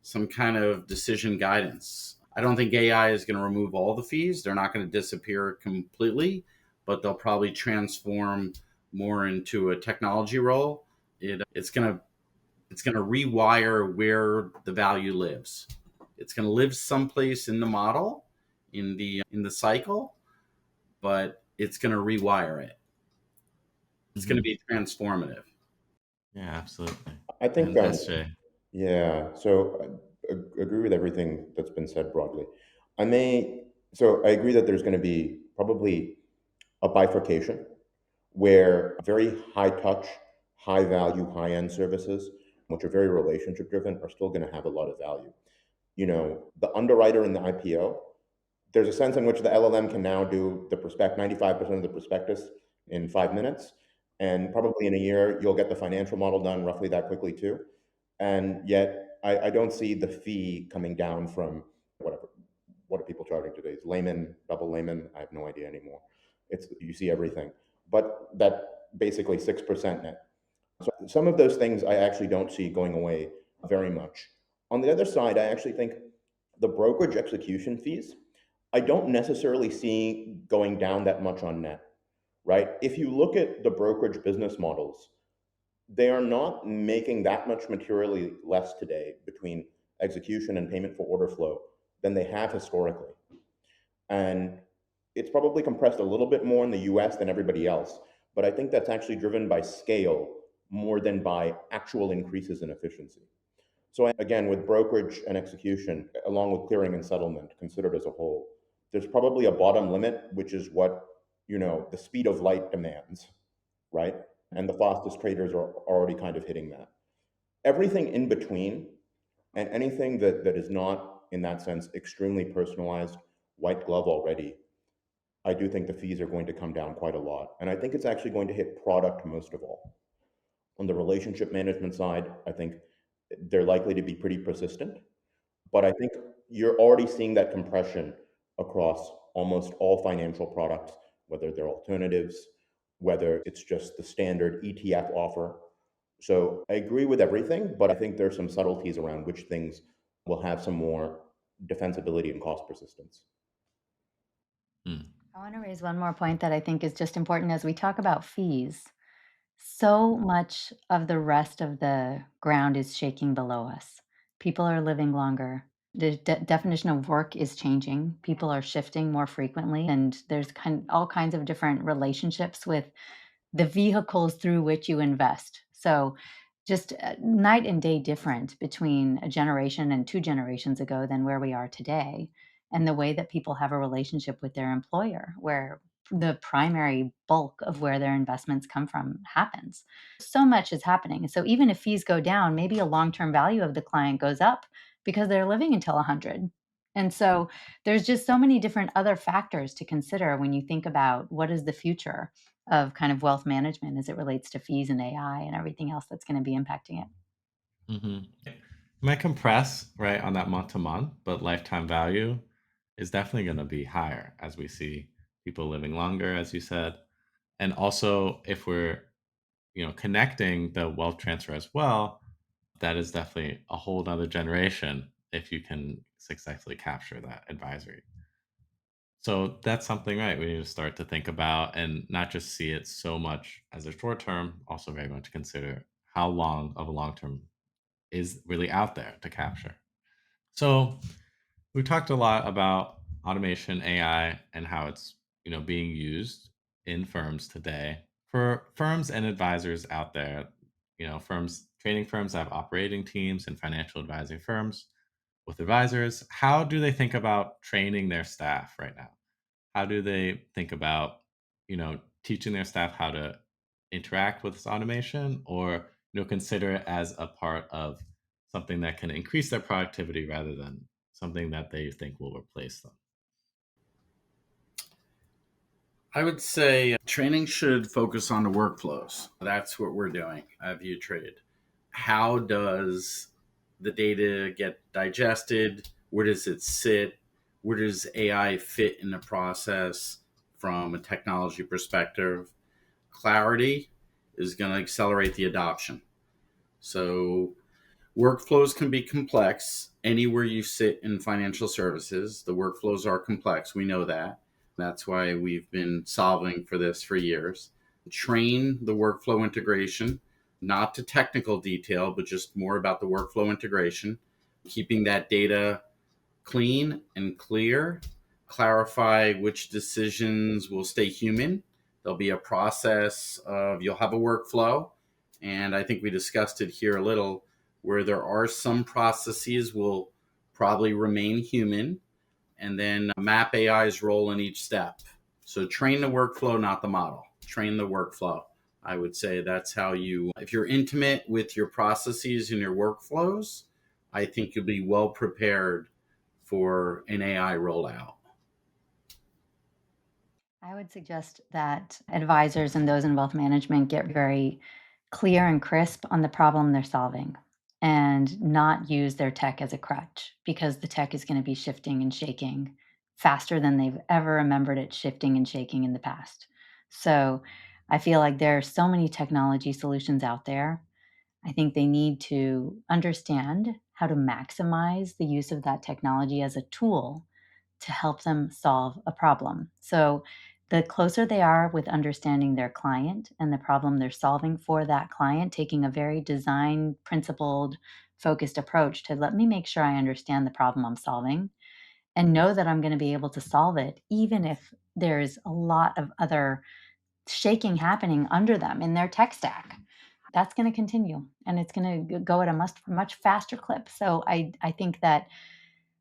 some kind of decision guidance. I don't think AI is going to remove all the fees. They're not going to disappear completely, but they'll probably transform more into a technology role. It's going to rewire where the value lives. It's going to live someplace in the model, in the cycle, but it's going to rewire it. It's going to be transformative. Yeah, absolutely. I think, And SJ. yeah, so I agree with everything that's been said broadly. So I agree that there's going to be probably a bifurcation where very high touch, high value, high end services, which are very relationship driven, are still going to have a lot of value. The underwriter in the IPO, there's a sense in which the LLM can now do 95% of the prospectus in 5 minutes. And probably in a year, you'll get the financial model done roughly that quickly too. And yet, I don't see the fee coming down from whatever. What are people charging today? Is layman, double layman? I have no idea anymore. You see everything, but that basically 6% net. So some of those things I actually don't see going away very much. On the other side, I actually think the brokerage execution fees, I don't necessarily see going down that much on net, right? If you look at the brokerage business models, they are not making that much materially less today between execution and payment for order flow than they have historically. And it's probably compressed a little bit more in the US than everybody else, but I think that's actually driven by scale more than by actual increases in efficiency. So again, with brokerage and execution, along with clearing and settlement considered as a whole, there's probably a bottom limit, which is what, the speed of light demands, right? And the fastest traders are already kind of hitting that. Everything in between and anything that is not, in that sense, extremely personalized, white glove already, I do think the fees are going to come down quite a lot. And I think it's actually going to hit product most of all. On the relationship management side, I think they're likely to be pretty persistent. But I think you're already seeing that compression across almost all financial products, whether they're alternatives, whether it's just the standard ETF offer. So I agree with everything, but I think there's some subtleties around which things will have some more defensibility and cost persistence. Mm. I want to raise one more point that I think is just important as we talk about fees. So much of the rest of the ground is shaking below us. People are living longer. The definition of work is changing. People are shifting more frequently, and there's all kinds of different relationships with the vehicles through which you invest. So, just night and day different between a generation and two generations ago than where we are today, and the way that people have a relationship with their employer, where the primary bulk of where their investments come from happens. So much is happening. So, even if fees go down, maybe a long term value of the client goes up because they're living until 100. And so, there's just so many different other factors to consider when you think about what is the future of kind of wealth management as it relates to fees and AI and everything else that's going to be impacting it. Hmm. Might compress, right, on that month to month, but lifetime value is definitely going to be higher as we see people living longer, as you said. And also, if we're, connecting the wealth transfer as well, that is definitely a whole nother generation if you can successfully capture that advisory. So that's something, right, we need to start to think about and not just see it so much as a short term, also very much consider how long of a long term is really out there to capture. So we talked a lot about automation, AI, and how it's being used in firms today. For firms and advisors out there, firms, training firms have operating teams and financial advising firms with advisors. How do they think about training their staff right now? How do they think about, teaching their staff how to interact with this automation or, consider it as a part of something that can increase their productivity rather than something that they think will replace them? I would say training should focus on the workflows. That's what we're doing at ViewTrade. How does the data get digested? Where does it sit? Where does AI fit in the process from a technology perspective? Clarity is going to accelerate the adoption. So workflows can be complex anywhere you sit in financial services. The workflows are complex. We know that. That's why we've been solving for this for years. Train the workflow integration, not to technical detail, but just more about the workflow integration, keeping that data clean and clear, clarify which decisions will stay human. There'll be a process of, you'll have a workflow. And I think we discussed it here a little, where there are some processes will probably remain human, and then map AI's role in each step. So train the workflow, not the model. train the workflow. I would say that's how you, if you're intimate with your processes and your workflows, I think you'll be well prepared for an AI rollout. I would suggest that advisors and those in wealth management get very clear and crisp on the problem they're solving and not use their tech as a crutch because the tech is going to be shifting and shaking faster than they've ever remembered it shifting and shaking in the past. So I feel like there are so many technology solutions out there. I think they need to understand how to maximize the use of that technology as a tool to help them solve a problem. So, the closer they are with understanding their client and the problem they're solving for that client, taking a very design principled, focused approach to let me make sure I understand the problem I'm solving and know that I'm going to be able to solve it, even if there's a lot of other shaking happening under them in their tech stack. That's going to continue and it's going to go at a much faster clip. So I think that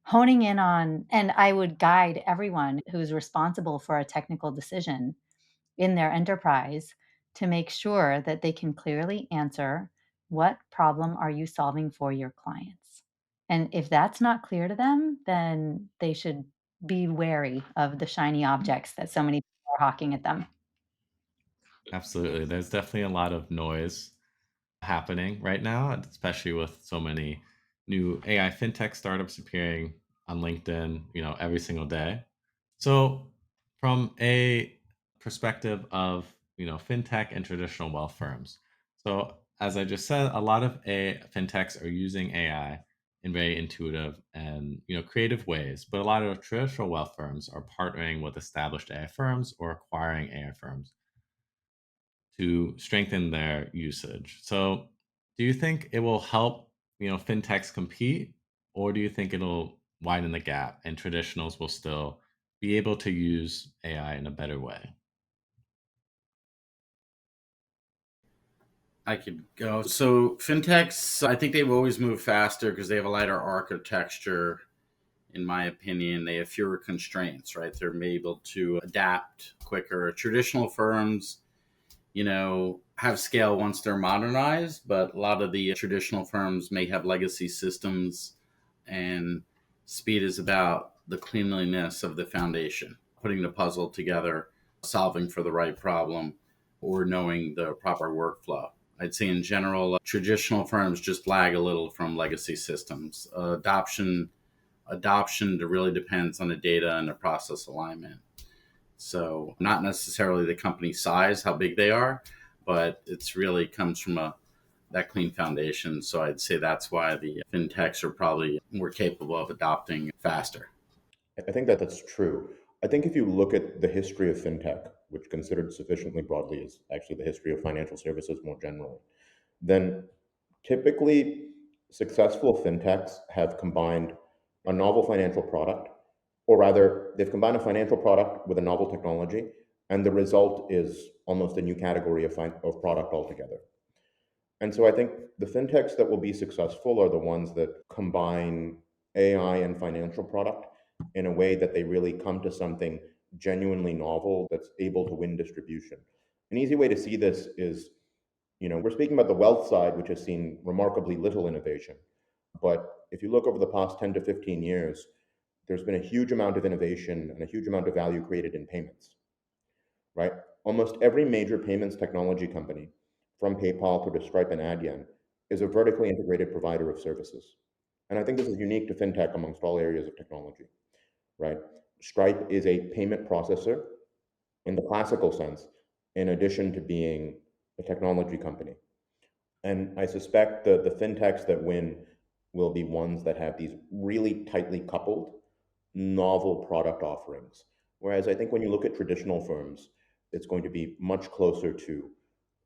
honing in on, and I would guide everyone who's responsible for a technical decision in their enterprise to make sure that they can clearly answer what problem are you solving for your clients. And if that's not clear to them, then they should be wary of the shiny objects that so many people are hawking at them. Absolutely. There's definitely a lot of noise happening right now, especially with so many new AI fintech startups appearing on LinkedIn, every single day. So, from a perspective of, fintech and traditional wealth firms. So, as I just said, a lot of fintechs are using AI in very intuitive and, creative ways, but a lot of traditional wealth firms are partnering with established AI firms or acquiring AI firms to strengthen their usage. So, do you think it will help, fintechs compete, or do you think it'll widen the gap and traditionals will still be able to use AI in a better way? I could go. So fintechs, I think they've always moved faster because they have a lighter architecture. In my opinion, they have fewer constraints, right? They're able to adapt quicker. Traditional firms, have scale once they're modernized, but a lot of the traditional firms may have legacy systems, and speed is about the cleanliness of the foundation, putting the puzzle together, solving for the right problem, or knowing the proper workflow. I'd say in general, traditional firms just lag a little from legacy systems. Adoption really depends on the data and the process alignment. So not necessarily the company size, how big they are, but it's really comes from that clean foundation. So I'd say that's why the fintechs are probably more capable of adopting faster. I think that that's true. I think if you look at the history of fintech, which considered sufficiently broadly is actually the history of financial services more generally, then typically successful fintechs have combined a novel financial product, or rather, they've combined a financial product with a novel technology, and the result is almost a new category of product altogether. And so I think the fintechs that will be successful are the ones that combine AI and financial product in a way that they really come to something genuinely novel that's able to win distribution. An easy way to see this is, we're speaking about the wealth side, which has seen remarkably little innovation. But if you look over the past 10 to 15 years, there's been a huge amount of innovation and a huge amount of value created in payments, right? Almost every major payments technology company, from PayPal to Stripe and Adyen, is a vertically integrated provider of services. And I think this is unique to fintech amongst all areas of technology, right? Stripe is a payment processor in the classical sense, in addition to being a technology company. And I suspect the fintechs that win will be ones that have these really tightly coupled novel product offerings. Whereas I think when you look at traditional firms, it's going to be much closer to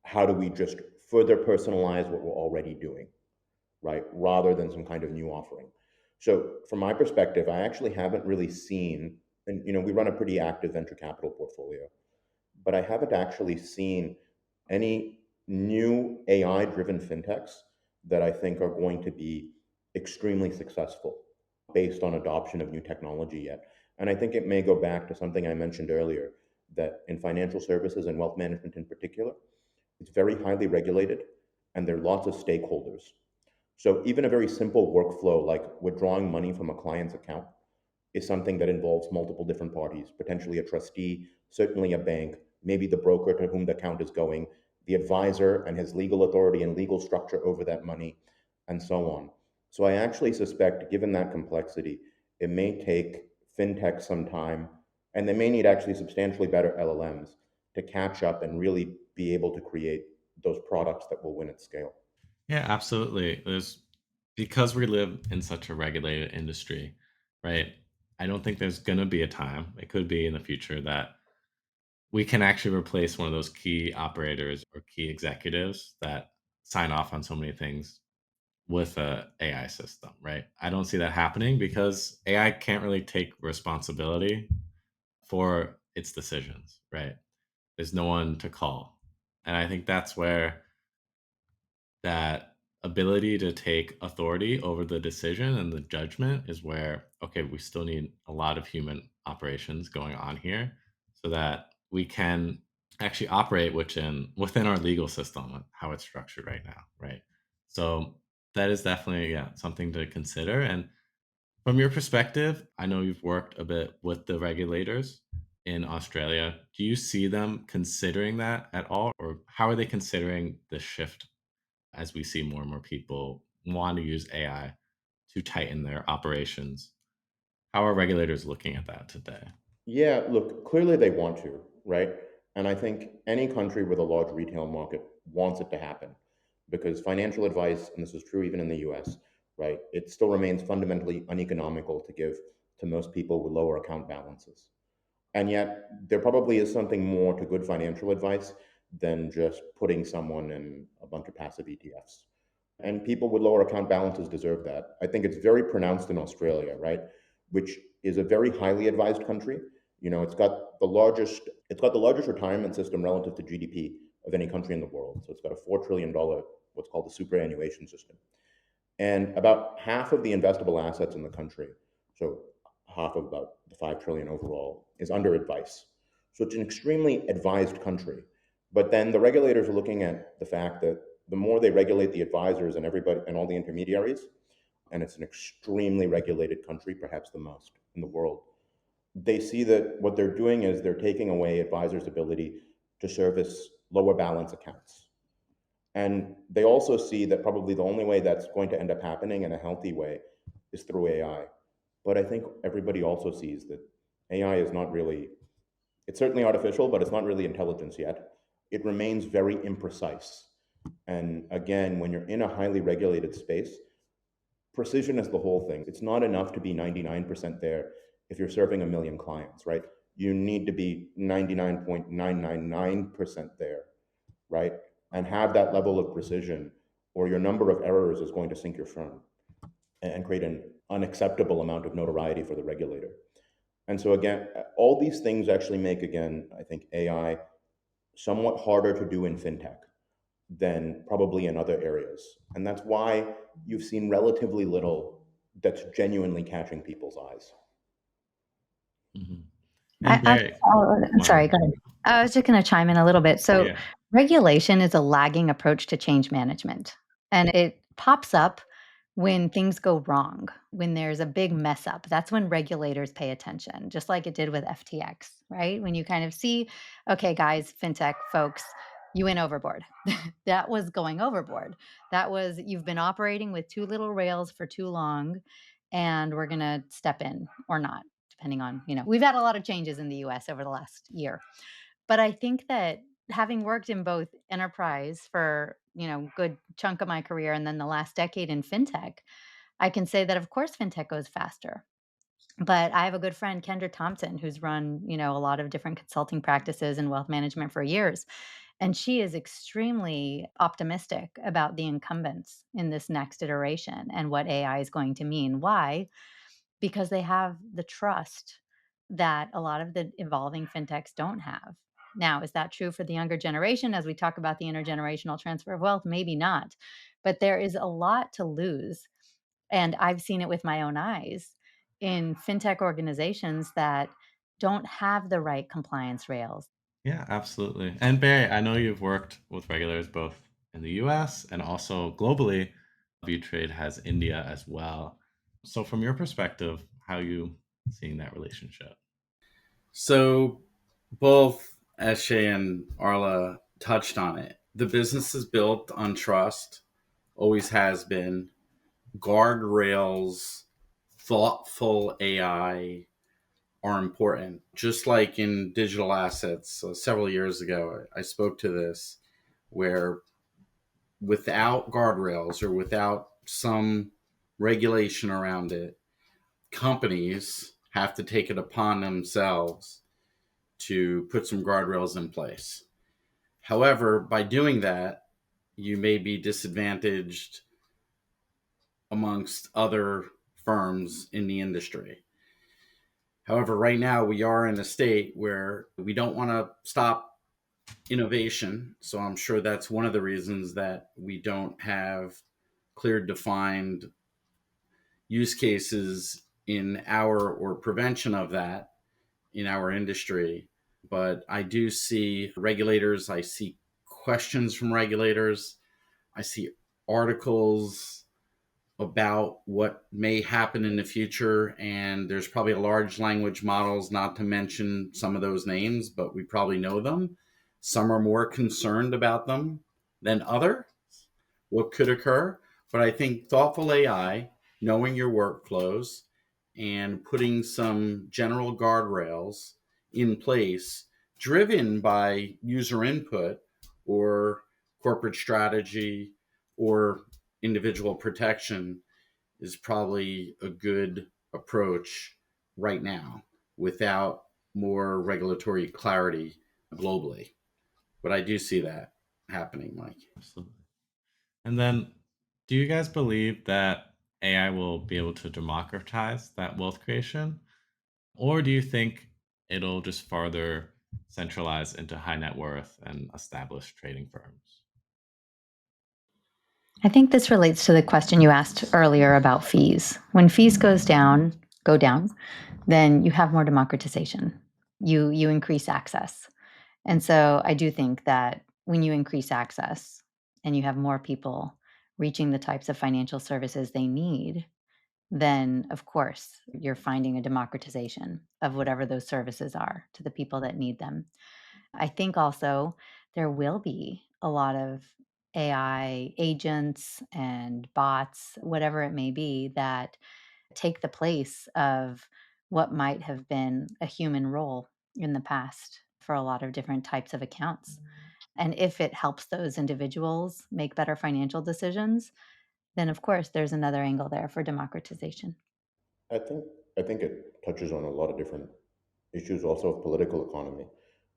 how do we just further personalize what we're already doing, right? Rather than some kind of new offering. So from my perspective, I actually haven't really seen, and we run a pretty active venture capital portfolio, but I haven't actually seen any new AI driven fintechs that I think are going to be extremely successful based on adoption of new technology yet. And I think it may go back to something I mentioned earlier. that in financial services and wealth management in particular, it's very highly regulated and there are lots of stakeholders. So even a very simple workflow like withdrawing money from a client's account is something that involves multiple different parties, potentially a trustee, certainly a bank, maybe the broker to whom the account is going, the advisor and his legal authority and legal structure over that money, and so on. So I actually suspect, given that complexity, it may take fintech some time, and they may need actually substantially better LLMs to catch up and really be able to create those products that will win at scale. Yeah, absolutely. There's because we live in such a regulated industry, right? I don't think there's going to be a time, it could be in the future, that we can actually replace one of those key operators or key executives that sign off on so many things with a AI system, right? I don't see that happening because AI can't really take responsibility for its decisions, right? There's no one to call. And I think that's where that ability to take authority over the decision and the judgment is where, okay, we still need a lot of human operations going on here so that we can actually operate within our legal system, how it's structured right now, right? So that is definitely, yeah, something to consider. And from your perspective, I know you've worked a bit with the regulators in Australia. Do you see them considering that at all? Or how are they considering the shift as we see more and more people want to use AI to tighten their operations? How are regulators looking at that today? Yeah, look, clearly they want to, right? And I think any country with a large retail market wants it to happen because financial advice, and this is true even in the US, right? It still remains fundamentally uneconomical to give to most people with lower account balances. And yet, there probably is something more to good financial advice than just putting someone in a bunch of passive ETFs. And people with lower account balances deserve that. I think it's very pronounced in Australia, right? Which is a very highly advised country. You know, it's got the largest retirement system relative to GDP of any country in the world. So it's got a $4 trillion what's called the superannuation system. And about half of the investable assets in the country, so half of about the 5 trillion overall, is under advice. So it's an extremely advised country. But then the regulators are looking at the fact that the more they regulate the advisors and everybody and all the intermediaries, and it's an extremely regulated country, perhaps the most in the world, they see that what they're doing is they're taking away advisors' ability to service lower balance accounts. And they also see that probably the only way that's going to end up happening in a healthy way is through AI. But I think everybody also sees that AI is not really, it's certainly artificial, but it's not really intelligence yet. It remains very imprecise. And again, when you're in a highly regulated space, precision is the whole thing. It's not enough to be 99% there if you're serving a million clients, right? You need to be 99.999% there, right? And have that level of precision, or your number of errors is going to sink your firm and create an unacceptable amount of notoriety for the regulator. And so, again, all these things actually make, again, I think AI somewhat harder to do in fintech than probably in other areas. And that's why you've seen relatively little that's genuinely catching people's eyes. Mhm. I, And I, Barry, I'm go ahead. sorry, go ahead. I was just going to chime in a little bit. So, Yeah. regulation is a lagging approach to change management, and it pops up when things go wrong, when there's a big mess up. That's when regulators pay attention, just like it did with FTX, right? When you kind of see, okay, guys, fintech folks, you went overboard. That was going overboard. That was, you've been operating with too little rails for too long, and we're going to step in or not, depending on, we've had a lot of changes in the US over the last year. But I think that having worked in both enterprise for, good chunk of my career and then the last decade in fintech, I can say that of course fintech goes faster. But I have a good friend, Kendra Thompson, who's run, a lot of different consulting practices and wealth management for years. And she is extremely optimistic about the incumbents in this next iteration and what AI is going to mean. Why? Because they have the trust that a lot of the evolving fintechs don't have. Now, is that true for the younger generation as we talk about the intergenerational transfer of wealth? Maybe not. But there is a lot to lose. And I've seen it with my own eyes in fintech organizations that don't have the right compliance rails. Yeah, absolutely. And Barry, I know you've worked with regulators both in the US and also globally. ViewTrade has India as well. So from your perspective, how are you seeing that relationship? So both Eshe and Arla touched on it. The business is built on trust, always has been. Guardrails, thoughtful AI are important. Just like in digital assets, several years ago, I spoke to this where without guardrails or without some regulation around it, companies have to take it upon themselves to put some guardrails in place. However, by doing that, you may be disadvantaged amongst other firms in the industry. However, right now we are in a state where we don't want to stop innovation. So I'm sure that's one of the reasons that we don't have clear defined use cases in our or prevention of that in our industry. But I do see regulators, I see questions from regulators, I see articles about what may happen in the future. And there's probably large language models, not to mention some of those names, but we probably know them. Some are more concerned about them than other, what could occur. But I think thoughtful AI, knowing your workflows and putting some general guardrails in place, driven by user input or corporate strategy or individual protection, is probably a good approach right now without more regulatory clarity globally. But I do see that happening, Mike. Absolutely. And then, do you guys believe that AI will be able to democratize that wealth creation? Or do you think it'll just further centralize into high net worth and established trading firms? I think this relates to the question you asked earlier about fees. When fees go down, then you have more democratization. You increase access. And so I do think that when you increase access and you have more people reaching the types of financial services they need, then of course you're finding a democratization of whatever those services are to the people that need them. I think also there will be a lot of AI agents and bots, whatever it may be, that take the place of what might have been a human role in the past for a lot of different types of accounts. And if it helps those individuals make better financial decisions, then of course there's another angle there for democratization. I think I think it touches on a lot of different issues also of political economy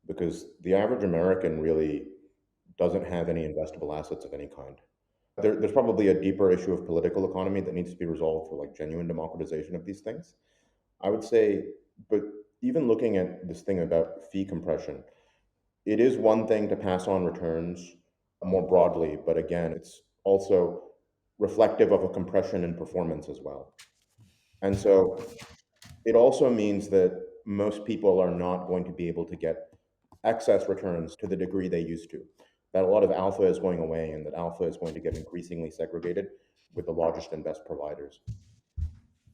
because the average American really doesn't have any investable assets of any kind. There's probably a deeper issue of political economy that needs to be resolved for like genuine democratization of these things. I would say, but even looking at this thing about fee compression, it is one thing to pass on returns more broadly, but again, it's also reflective of a compression in performance as well. And so it also means that most people are not going to be able to get excess returns to the degree they used to. That a lot of alpha is going away and that alpha is going to get increasingly segregated with the largest and best providers.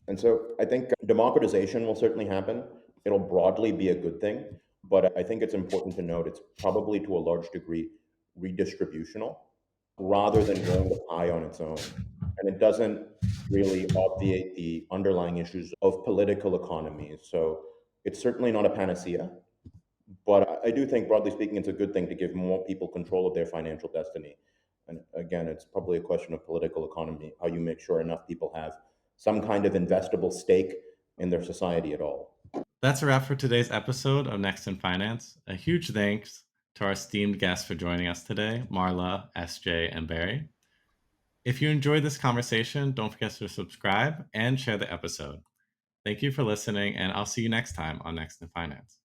And so I think democratization will certainly happen. It'll broadly be a good thing, but I think it's important to note it's probably to a large degree redistributional rather than growing the pie on its own. And it doesn't really obviate the underlying issues of political economy. So it's certainly not a panacea, but I do think, broadly speaking, it's a good thing to give more people control of their financial destiny. And again, it's probably a question of political economy, how you make sure enough people have some kind of investable stake in their society at all. That's a wrap for today's episode of Next in Finance. A huge thanks to our esteemed guests for joining us today, Marla, SJ, and Barry. If you enjoyed this conversation, don't forget to subscribe and share the episode. Thank you for listening, and I'll see you next time on Next in Finance.